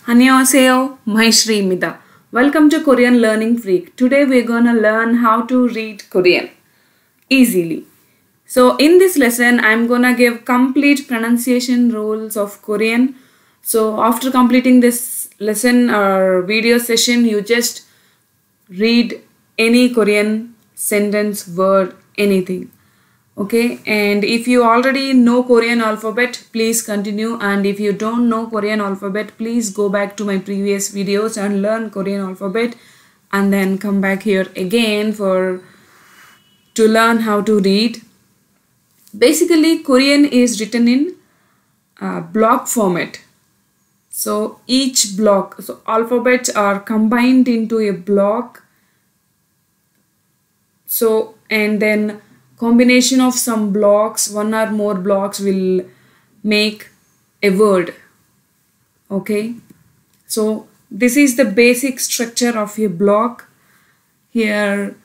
Annyeonghaseyo, Maheshri Mida. Welcome to Korean Learning Freak. Today we're gonna learn how to read Korean easily. So in this lesson, I'm gonna give complete pronunciation rules of Korean. So after completing this lesson or video session, you just read any Korean sentence, word, anything. Okay, and if you already know Korean alphabet, please continue, and if you don't know Korean alphabet, please go back to my previous videos and learn Korean alphabet and then come back here again to learn how to read. Basically, Korean is written in block format. So each block, so alphabets are combined into a block. So and then combination of some blocks, one or more blocks will make a word. Okay, so this is the basic structure of a block. Here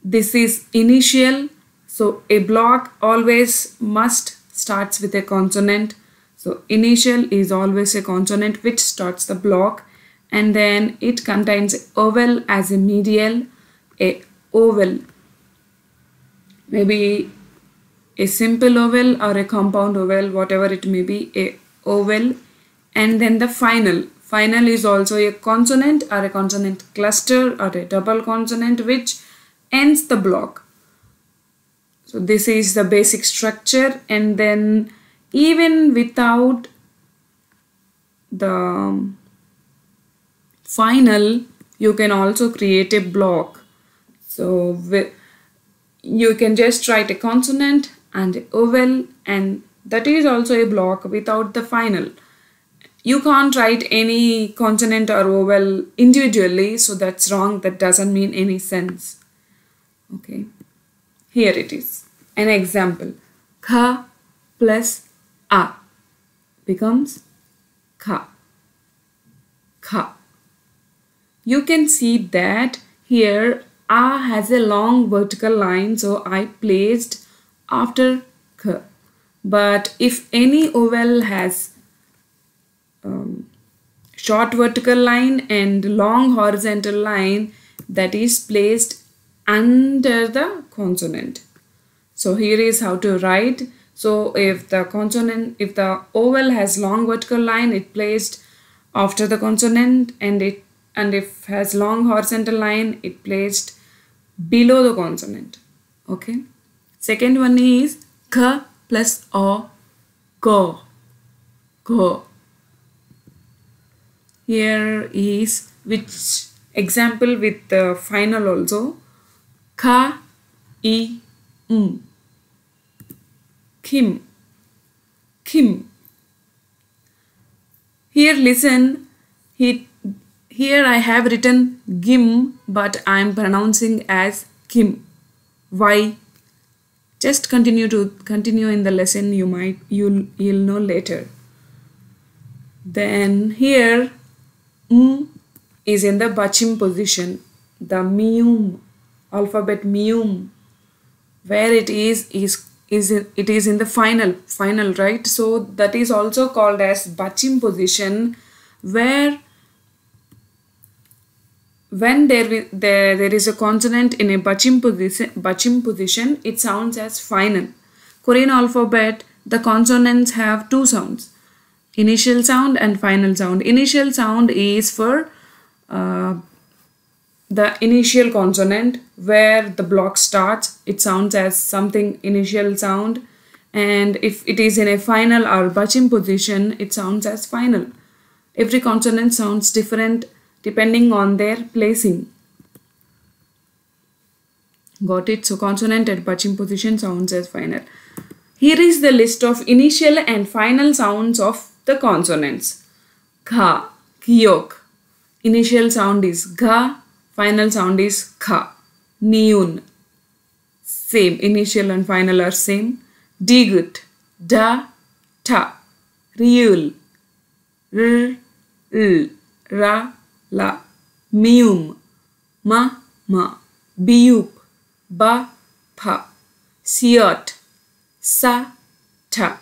this is initial, so a block always must starts with a consonant. So initial is always a consonant which starts the block, and then it contains vowel as a medial, a vowel, maybe a simple vowel or a compound vowel, whatever it may be, a vowel, and then the final. Final is also a consonant or a consonant cluster or a double consonant which ends the block. So this is the basic structure, and then even without the final, you can also create a block. So you can just write a consonant and a vowel, and that is also a block without the final. You can't write any consonant or vowel individually, so that's wrong. That doesn't mean any sense. Okay, here it is. An example. Kha plus a becomes kha. Kha. You can see that here a has a long vertical line, so I placed after k. But if any vowel has short vertical line and long horizontal line, that is placed under the consonant. So here is how to write. So if the vowel has long vertical line, it placed after the consonant, and if has long horizontal line, it placed below the consonant. Okay. Second one is k plus o, ko. Ko. Here is which example with the final also. Kha, I, Kim. Kim. Here listen. Here I have written Gim, but I am pronouncing as Kim. Why? Just continue in the lesson. You'll know later. Then here is in the bachim position. The mium, alphabet mium, where it is in the final, right? So that is also called as bachim position, where when there is a consonant in a bachim position, it sounds as final. Korean alphabet, the consonants have two sounds, initial sound and final sound. Initial sound is for the initial consonant where the block starts. It sounds as something initial sound, and if it is in a final or bachim position, it sounds as final. Every consonant sounds different depending on their placing. Got it? So consonant at bachim position sounds as final. Here is the list of initial and final sounds of the consonants. Kha, kyok. Initial sound is ga, final sound is kha. Niun. Same, initial and final are same. Digut, da, ta. Riul, r, l, ra, la. Mium, ma, ma. Biup, ba, pa. Siot, sa, ta.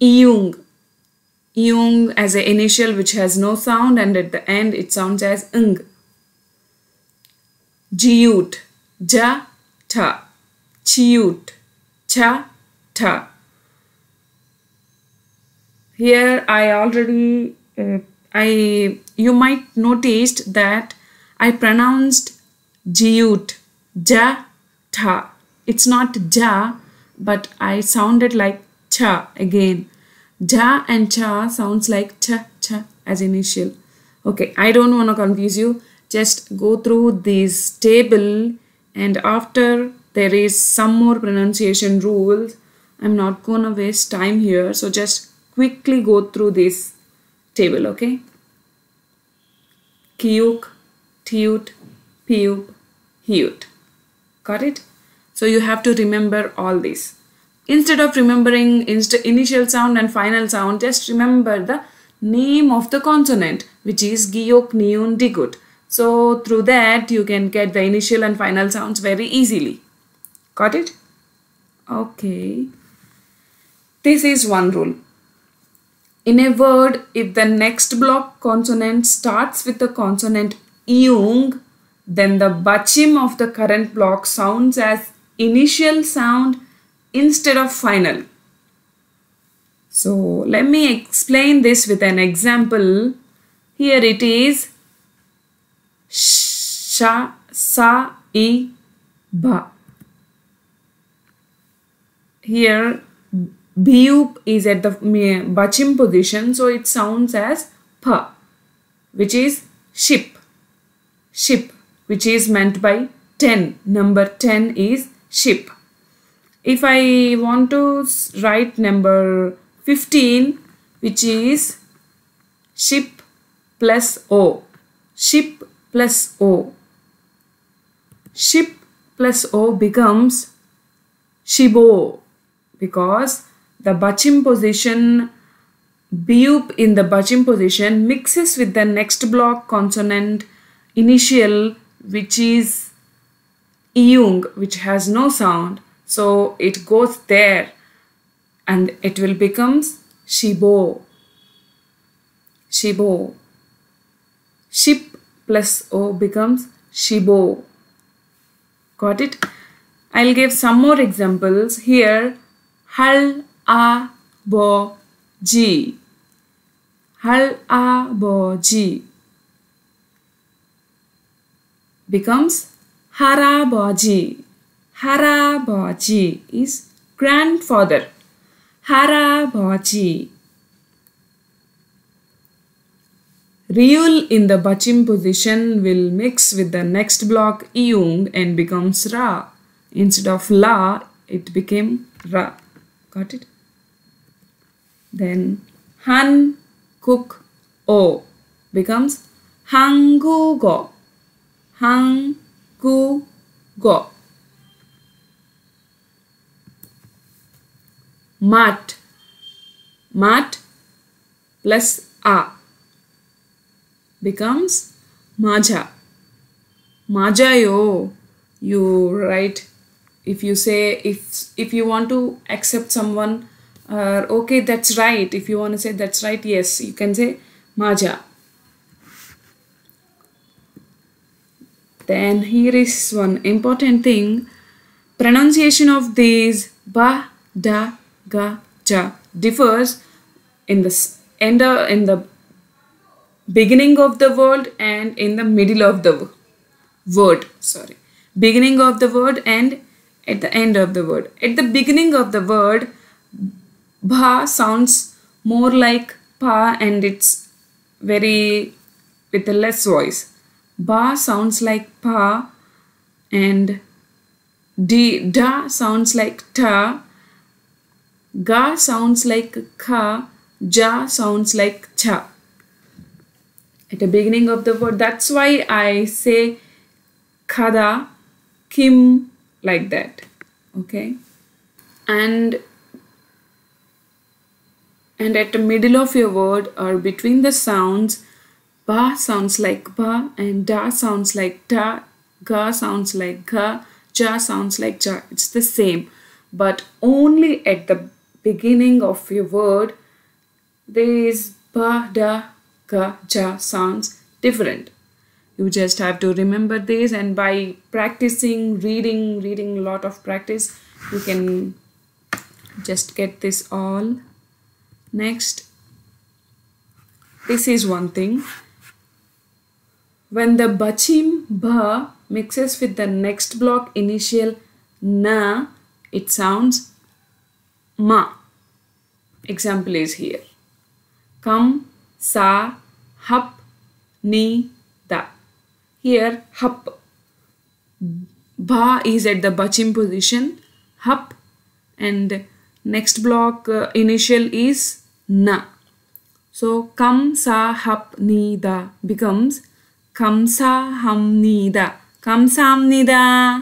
Iung, Yung as an initial which has no sound, and at the end it sounds as ng. Jiut, ja, ta. Chiut, cha, ta. Here I already, you might noticed that I pronounced jiut, ja, ta. It's not ja, but I sounded like cha again. Ja and cha sounds like cha, cha as initial. Okay, I don't want to confuse you. Just go through this table, and after there is some more pronunciation rules. I'm not gonna waste time here, so just quickly go through this table, okay? Kiuk, tiut, piup, hiut. Got it? So you have to remember all this. Instead of remembering initial sound and final sound, just remember the name of the consonant, which is giok, niun, digut. So through that you can get the initial and final sounds very easily. Got it? Okay. This is one rule. In a word, if the next block consonant starts with the consonant iung, then the bachim of the current block sounds as initial sound instead of final. So let me explain this with an example. Here it is sha, sa, I, ba. Here biup is at the bachim position, so it sounds as pa, which is ship. Ship, which is meant by 10. Number 10 is ship. If I want to write number 15, which is ship plus O. Ship plus O. Ship plus O becomes shibo, because the bachim position, biup in the bachim position mixes with the next block consonant initial, which is iung, which has no sound. So it goes there and it will become shibo. Shibo. Ship plus O becomes shibo. Got it? I'll give some more examples. Here, hal, a, bo, ji. Hal, a, bo, ji becomes harabaji. Harabaji is grandfather. Harabaji. Riul in the bachim position will mix with the next block iung and becomes ra. Instead of la, it became ra. Got it? Then han, kuk, o becomes hangugo. Hangugo. Mat. Mat plus a becomes maja. Maja yo. You write, if you say, if you want to accept someone, okay, that's right. If you want to say that's right, yes, you can say maja. Then here is one important thing. Pronunciation of these ba, da, ga, ja differs in the beginning of the word and in the middle of the word. Sorry. Beginning of the word and at the end of the word. At the beginning of the word, bha sounds more like pa and it's very with a less voice. Ba sounds like pa and da sounds like ta. Ga sounds like ka. Ja sounds like cha. At the beginning of the word, that's why I say khada, kim, like that. Okay. And at the middle of your word or between the sounds, ba sounds like ba and da sounds like da, ga sounds like ga, ja sounds like ja. It's the same, but only at the beginning of your word these ba, da, ka, ja sounds different. You just have to remember this, and by practicing, reading a lot of practice, you can just get this all. Next, this is one thing. When the bachim ba mixes with the next block initial na, it sounds ma. Example is here. Kam, sa, hap, ni, da. Here, hap. Ba is at the bachim position. Hap, and next block initial is na. So, kam, sa, hap, ni, da becomes kam, sa, ham, ni, da. Kam, sam, ni, da.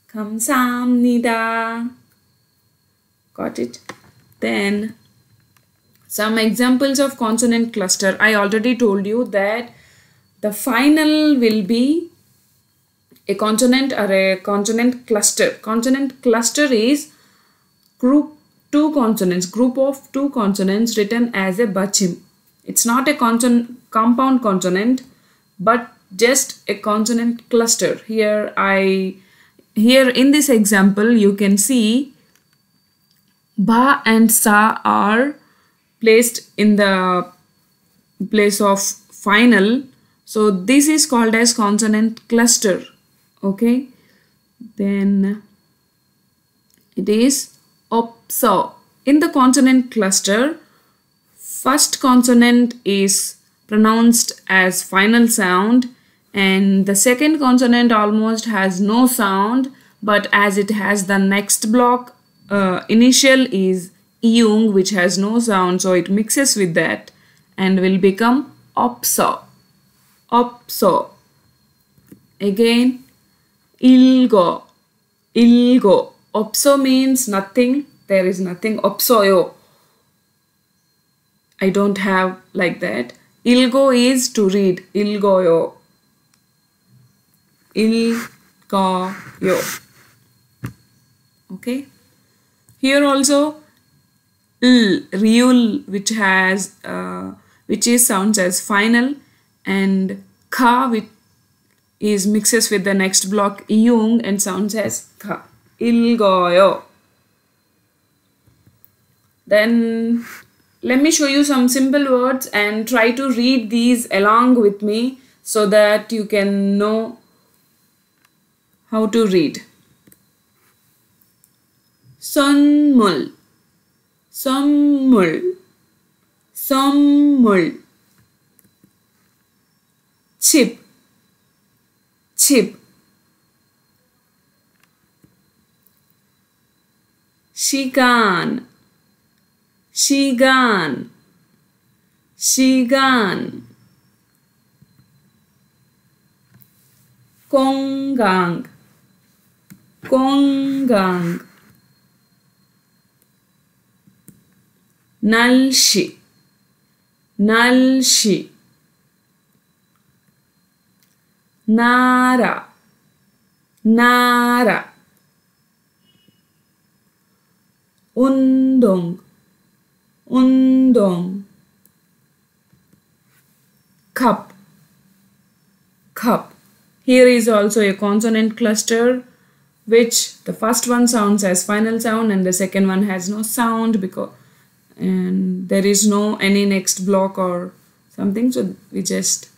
Kam, sam, ni, da. Got it? Then, some examples of consonant cluster. I already told you that the final will be a consonant or a consonant cluster. Consonant cluster is group of two consonants written as a bachim. It's not a compound consonant, but just a consonant cluster. Here in this example you can see ba and sa are placed in the place of final. So this is called as consonant cluster. Okay. Then it is opso. In the consonant cluster, first consonant is pronounced as final sound, and the second consonant almost has no sound, but as it has the next block initial is iung, which has no sound, so it mixes with that and will become opso. Opso. Again, ilgo. Ilgo. Opso means nothing. There is nothing. Opsoyo. I don't have like that. Ilgo is to read. Ilgoyo. Ilgoyo. Okay. Here also riul, which is sounds as final, and ka, which is mixes with the next block iung and sounds as ka. Ilgoyo. Then let me show you some simple words and try to read these along with me so that you can know how to read. Sonmul. Sommul. Sommul. Chip. Chip. Shigan. Shigan. Shigan. Kongang. Kongang. Nalshi. Nalshi. Nara. Nara. Undong. Undong. Cup. Cup. Here is also a consonant cluster, which the first one sounds as final sound and the second one has no sound and there is no any next block or something, so we just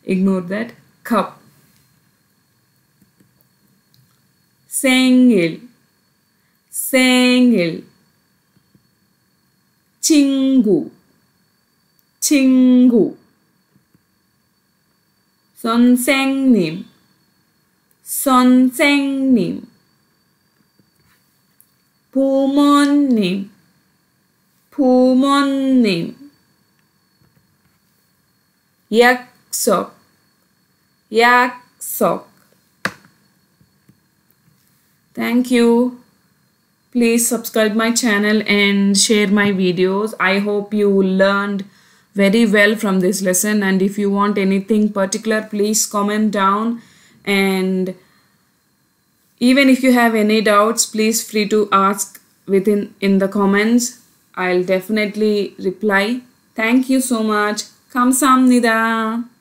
ignore that. Cup. Sengil. Sengil. Chingu. Chingu. 선생님. 선생님. 부모님. 부모님. 약속. 약속. Thank you. Please subscribe my channel and share my videos. I hope you learned very well from this lesson, and if you want anything particular, please comment down, and even if you have any doubts, please free to ask in the comments. I'll definitely reply. Thank you so much. 감사합니다.